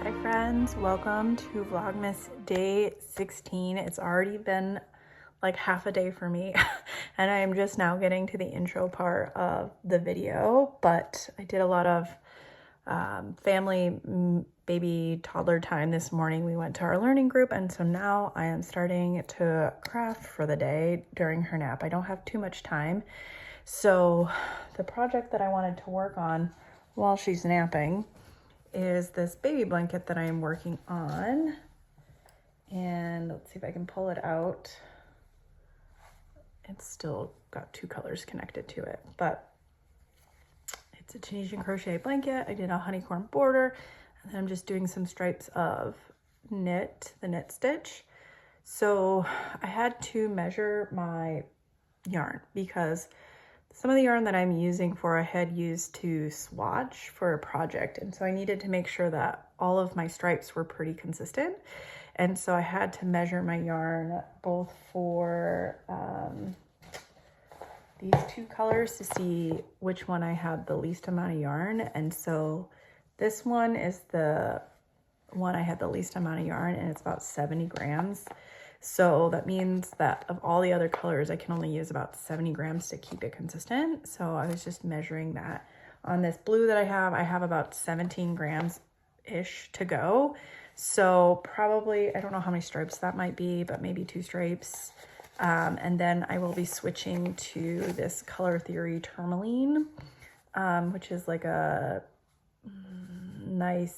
Hi friends, welcome to Vlogmas day 16. It's already been like half a day for me and I am just now getting to the intro part of the video, but I did a lot of family baby toddler time this morning. We went to our learning group, and so now I am starting to craft for the day during her nap. I don't have too much time, so the project that I wanted to work on while she's napping is this baby blanket that I am working on. And let's see if I can pull it out. It's still got two colors connected to it, but it's a Tunisian crochet blanket. I did a honeycomb border, and then I'm just doing some stripes of knit, the knit stitch. So I had to measure my yarn because some of the yarn that I'm using I had used to swatch for a project, and so I needed to make sure that all of my stripes were pretty consistent. And so I had to measure my yarn both for these two colors to see which one I had the least amount of yarn. And so this one is the one I had the least amount of yarn, and it's about 70 grams. So that means that of all the other colors, I can only use about 70 grams to keep it consistent. So I was just measuring that. On this blue that I have about 17 grams-ish to go. So probably, I don't know how many stripes that might be, but maybe 2 stripes. And then I will be switching to this Color Theory tourmaline, which is like a nice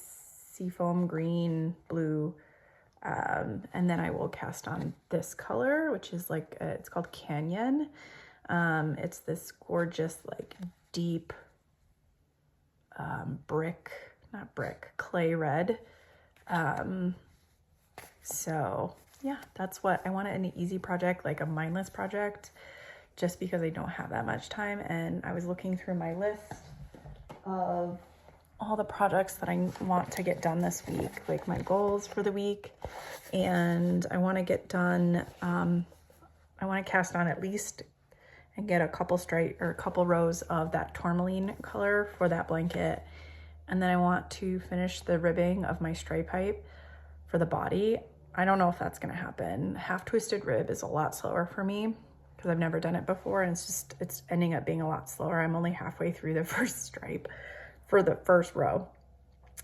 seafoam green blue. And then I will cast on this color, which is like, it's called Canyon. It's this gorgeous, like deep, clay red. So yeah, that's what I wanted, an easy project, like a mindless project, just because I don't have that much time. And I was looking through my list of all the projects that I want to get done this week, like my goals for the week. And I want to get done, I want to cast on at least and get a couple rows of that tourmaline color for that blanket. And then I want to finish the ribbing of my stripe pipe for the body. I don't know if that's going to happen. Half twisted rib is a lot slower for me because I've never done it before, and it's ending up being a lot slower. I'm only halfway through the first stripe for the first row.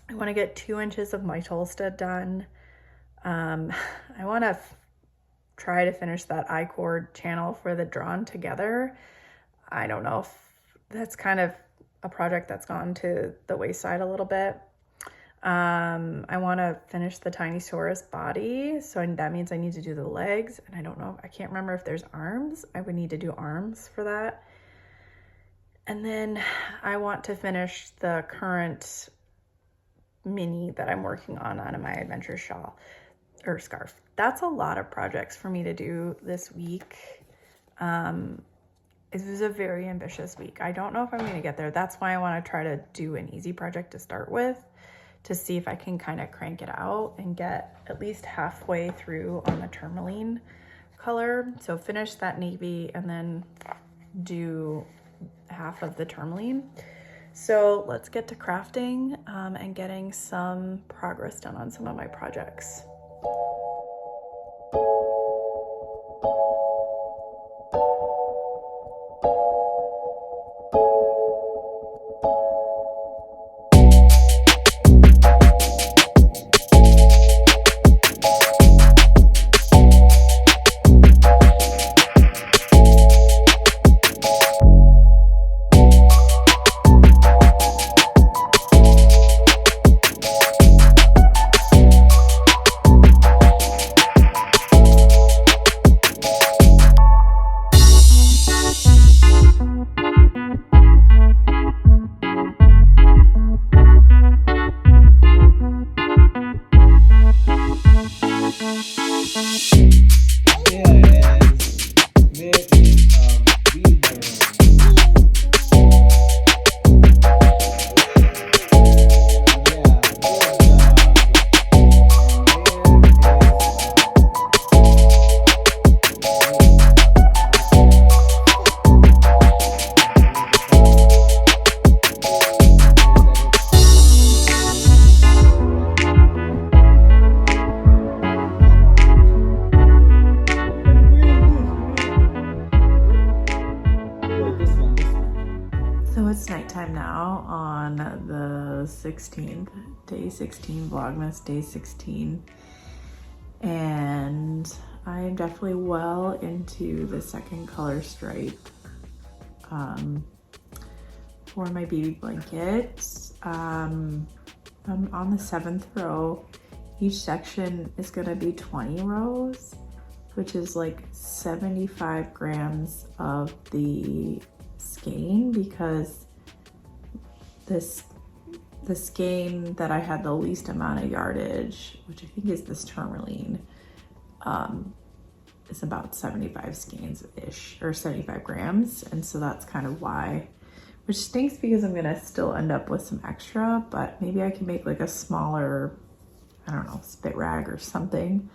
I want to get 2 inches of my Tolstead done. I want to try to finish that I-cord channel for the Drawn Together. I don't know if that's kind of a project that's gone to the wayside a little bit. I want to finish the Tiny Saurus body, so that means I need to do the legs, and I don't know, I can't remember if there's arms. I would need to do arms for that. And then I want to finish the current mini that I'm working on my adventure shawl or scarf. That's a lot of projects for me to do this week. It was a very ambitious week. I don't know if I'm going to get there. That's why I want to try to do an easy project to start with, to see if I can kind of crank it out and get at least halfway through on the tourmaline color. So finish that navy and then do half of the tourmaline. So let's get to crafting and getting some progress done on some of my projects. 16th, day 16, Vlogmas day 16. And I am definitely well into the second color stripe for my baby blankets. I'm on the 7th row. Each section is gonna be 20 rows, which is like 75 grams of the skein, because the skein that I had the least amount of yardage, which I think is this tourmaline, is about 75 skeins-ish, or 75 grams. And so that's kind of why, which stinks because I'm gonna still end up with some extra, but maybe I can make like a smaller, I don't know, spit rag or something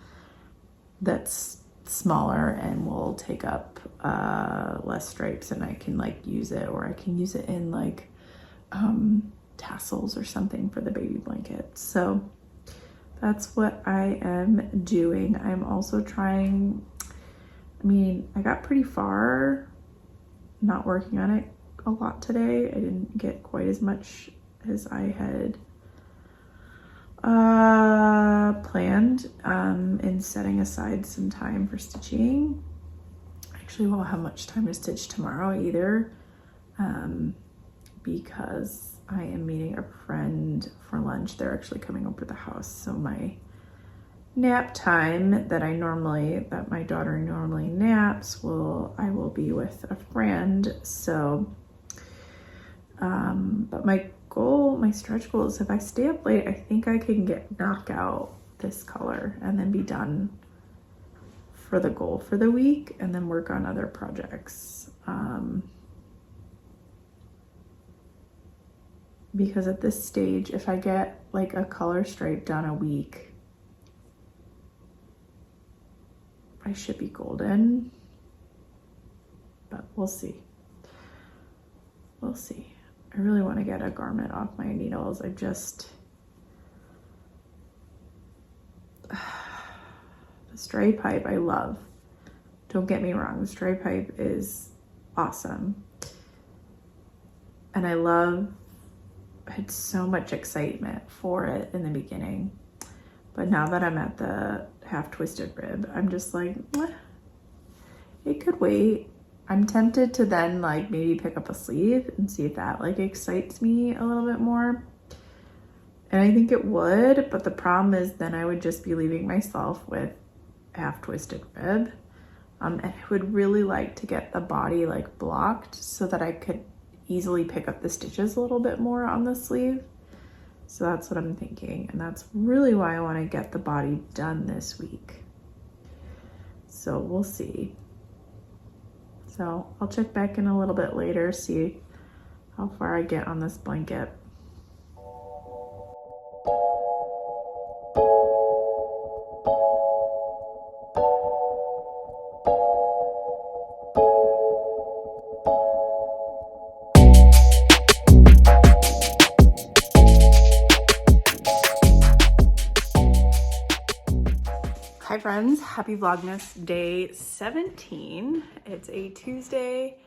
that's smaller and will take up less stripes, and I can like use it, or I can use it in like tassels or something for the baby blanket. So that's what I am doing. I'm also trying, I mean, I got pretty far not working on it a lot today. I didn't get quite as much as I had planned in setting aside some time for stitching. Actually won't have much time to stitch tomorrow either, because I am meeting a friend for lunch. They're actually coming over to the house, so my nap time that my daughter normally naps, I will be with a friend. So but my stretch goal is, if I stay up late, I think I can knock out this color and then be done for the goal for the week, and then work on other projects. Because at this stage, if I get like a color stripe done a week, I should be golden, but we'll see. We'll see. I really want to get a garment off my needles. The stripe pipe I love. Don't get me wrong, the stripe pipe is awesome. And I had so much excitement for it in the beginning. But now that I'm at the half twisted rib, I'm just like, it could wait. I'm tempted to then like maybe pick up a sleeve and see if that like excites me a little bit more. And I think it would, but the problem is then I would just be leaving myself with half twisted rib. And I would really like to get the body like blocked so that I could easily pick up the stitches a little bit more on the sleeve. So that's what I'm thinking. And that's really why I want to get the body done this week. So we'll see. So I'll check back in a little bit later, see how far I get on this blanket. Hi friends, happy Vlogmas day 17. It's a Tuesday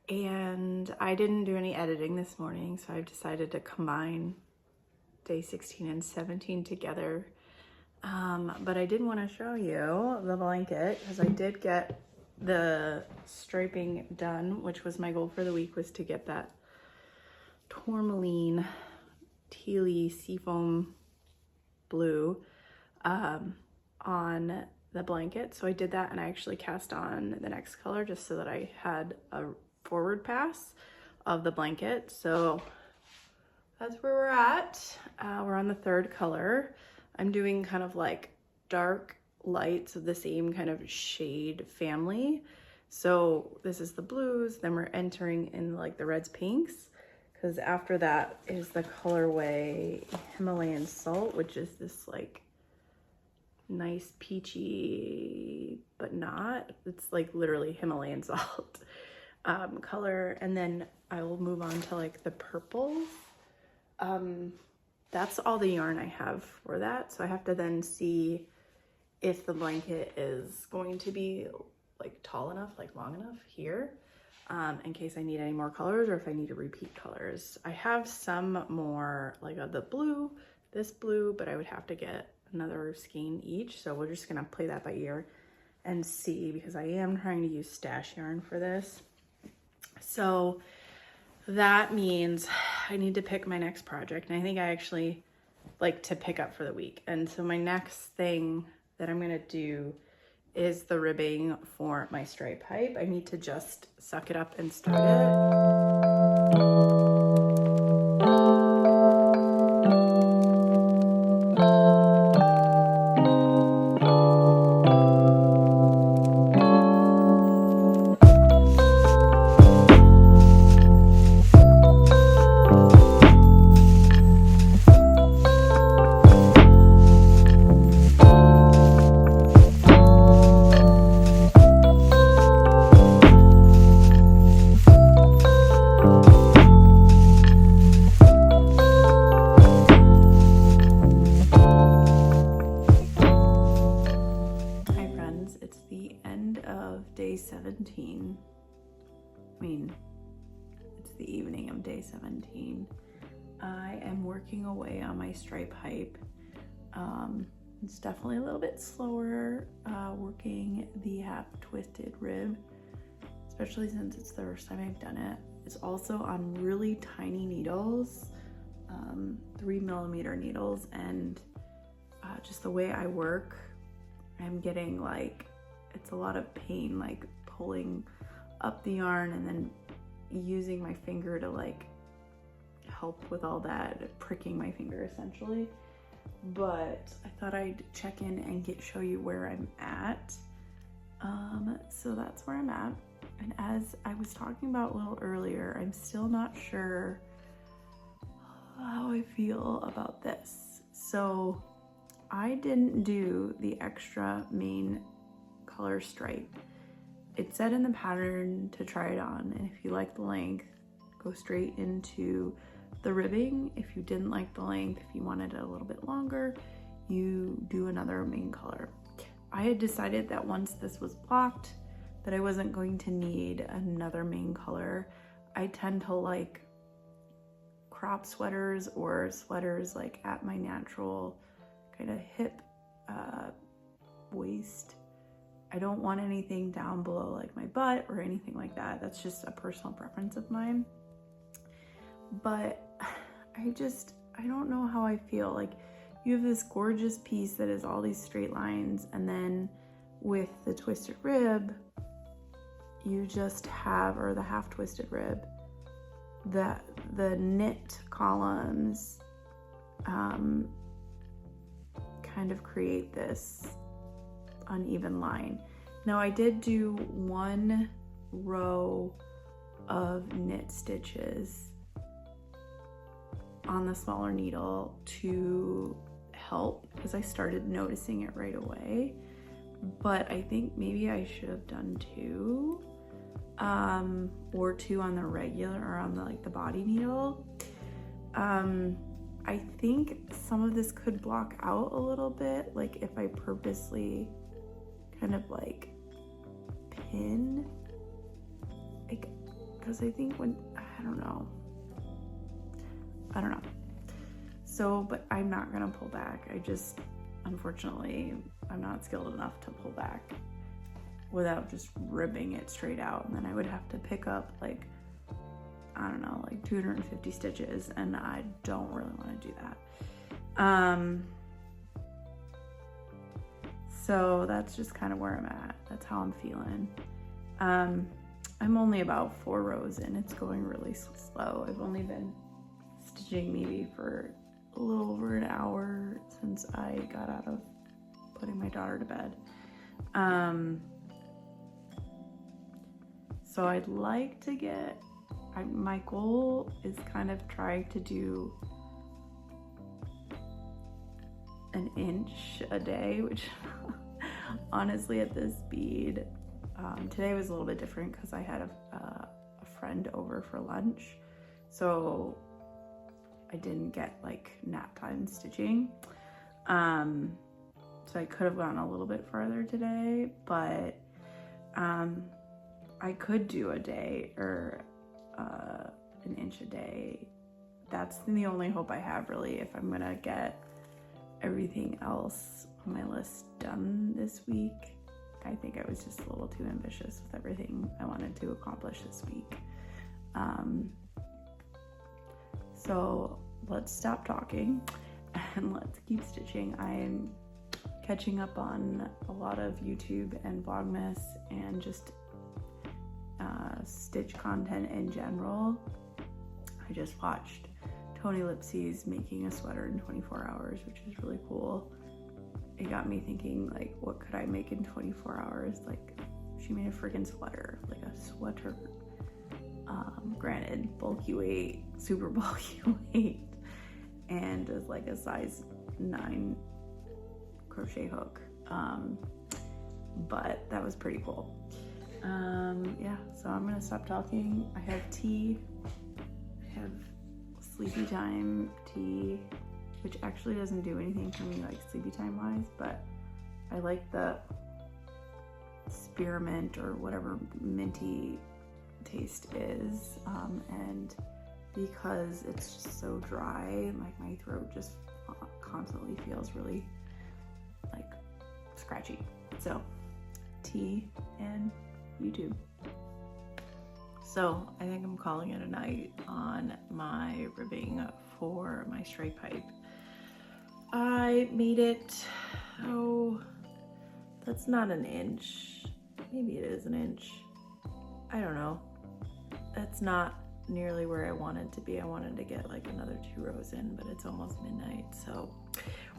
and I didn't do any editing this morning, so I've decided to combine day 16 and 17 together. But I did want to show you the blanket because I did get the striping done, which was my goal for the week, was to get that tourmaline tealy seafoam blue on the blanket. So I did that, and I actually cast on the next color just so that I had a forward pass of the blanket. So that's where we're at. We're on the third color. I'm doing kind of like dark lights of the same kind of shade family. So this is the blues, then we're entering in like the reds, pinks, because after that is the colorway Himalayan Salt, which is this like nice peachy, but not, it's like literally Himalayan Salt color. And then I will move on to like the purples. That's all the yarn I have for that. So I have to then see if the blanket is going to be like tall enough, like long enough here. in case I need any more colors or if I need to repeat colors. I have some more like the blue, this blue, but I would have to get another skein each. So we're just gonna play that by ear and see, because I am trying to use stash yarn for this. So that means I need to pick my next project, and I think I actually like to pick up for the week. And so my next thing that I'm gonna do is the ribbing for my stripe pipe. I need to just suck it up and start it. Day 17. I mean, it's the evening of day 17. I am working away on my stripe pipe. It's definitely a little bit slower working the half twisted rib, especially since it's the first time I've done it. It's also on really tiny needles, 3mm needles, and just the way I work, I'm getting like, it's a lot of pain, like pulling up the yarn and then using my finger to like help with all that, pricking my finger essentially. But I thought I'd check in and show you where I'm at. So that's where I'm at. And as I was talking about a little earlier, I'm still not sure how I feel about this. So I didn't do the extra main color stripe. It said in the pattern to try it on, and if you like the length, go straight into the ribbing. If you didn't like the length, if you wanted it a little bit longer, you do another main color. I had decided that once this was blocked, that I wasn't going to need another main color. I tend to like crop sweaters or sweaters like at my natural kind of hip waist. I don't want anything down below like my butt or anything like that. That's just a personal preference of mine. But I don't know how I feel. Like, you have this gorgeous piece that is all these straight lines, and then with the twisted rib, you just have, or the half twisted rib, the knit columns kind of create this uneven line. Now I did do one row of knit stitches on the smaller needle to help, because I started noticing it right away, but I think maybe I should have done two or two on the regular, or on the like the body needle. I think some of this could block out a little bit, like if I purposely kind of like pin, like, because I think when, I don't know. So, but I'm not gonna pull back. I just, unfortunately, I'm not skilled enough to pull back without just ribbing it straight out. And then I would have to pick up like, I don't know, like 250 stitches, and I don't really want to do that. So that's just kind of where I'm at. That's how I'm feeling. I'm only about 4 rows in. It's going really slow. I've only been stitching maybe for a little over an hour since I got out of putting my daughter to bed. So I'd like to get, my goal is kind of try to do an inch a day, which honestly at this speed, today was a little bit different because I had a friend over for lunch, so I didn't get like nap time stitching. So I could have gone a little bit farther today, but I could do a day or an inch a day. That's the only hope I have really, if I'm gonna get everything else on my list done this week. I think I was just a little too ambitious with everything I wanted to accomplish this week. So let's stop talking and let's keep stitching. I'm catching up on a lot of YouTube and Vlogmas and just stitch content in general. I just watched Tony Lipsy's making a sweater in 24 hours, which is really cool. It got me thinking, like, what could I make in 24 hours? Like, she made a freaking sweater, like a sweater. Granted, bulky weight, super bulky weight, and is like a size 9 crochet hook. But that was pretty cool. Yeah, so I'm gonna stop talking. I have tea. I have sleepy time tea, which actually doesn't do anything for me like sleepy time wise, but I like the spearmint or whatever minty taste is, and because it's just so dry, like my throat just constantly feels really like scratchy. So tea and YouTube. So I think I'm calling it a night on my ribbing for my stripe pipe. I made it, oh, that's not an inch. Maybe it is an inch. I don't know. That's not nearly where I wanted to be. I wanted to get like another 2 rows in, but it's almost midnight, so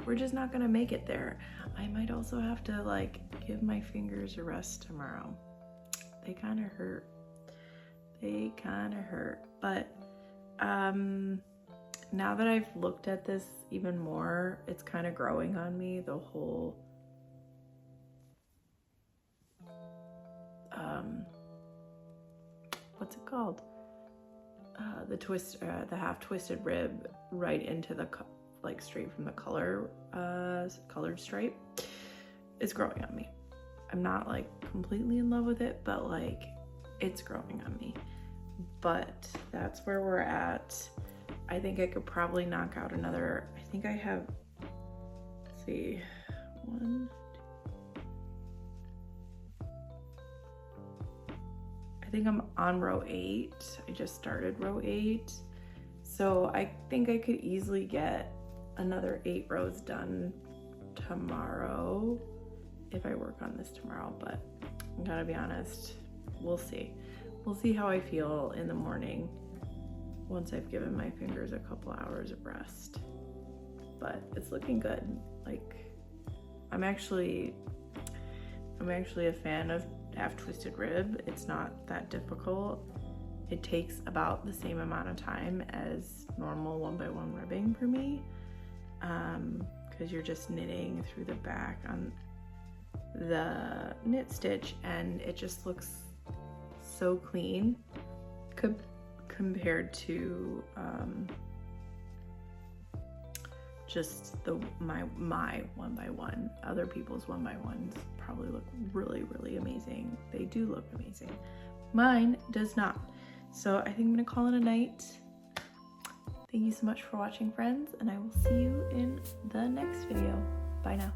we're just not gonna make it there. I might also have to like give my fingers a rest tomorrow. They kind of hurt. They kind of hurt, but now that I've looked at this even more, it's kind of growing on me, the whole what's it called? The half twisted rib right into the like straight from the colored stripe is growing on me. I'm not like completely in love with it, but like it's growing on me. But that's where we're at. I think I could probably knock out another, I think I have, let's see, 1, 2. I think I'm on row 8. I just started row 8. So I think I could easily get another 8 rows done tomorrow if I work on this tomorrow, but I gotta be honest, we'll see. We'll see how I feel in the morning once I've given my fingers a couple hours of rest. But it's looking good. Like, I'm actually a fan of half twisted rib. It's not that difficult. It takes about the same amount of time as normal 1x1 ribbing for me, because you're just knitting through the back on the knit stitch, and it just looks so clean compared to just my 1x1. Other people's 1x1s probably look really, really amazing. They do look amazing. Mine does not. So I think I'm gonna call it a night. Thank you so much for watching, friends, and I will see you in the next video. Bye now.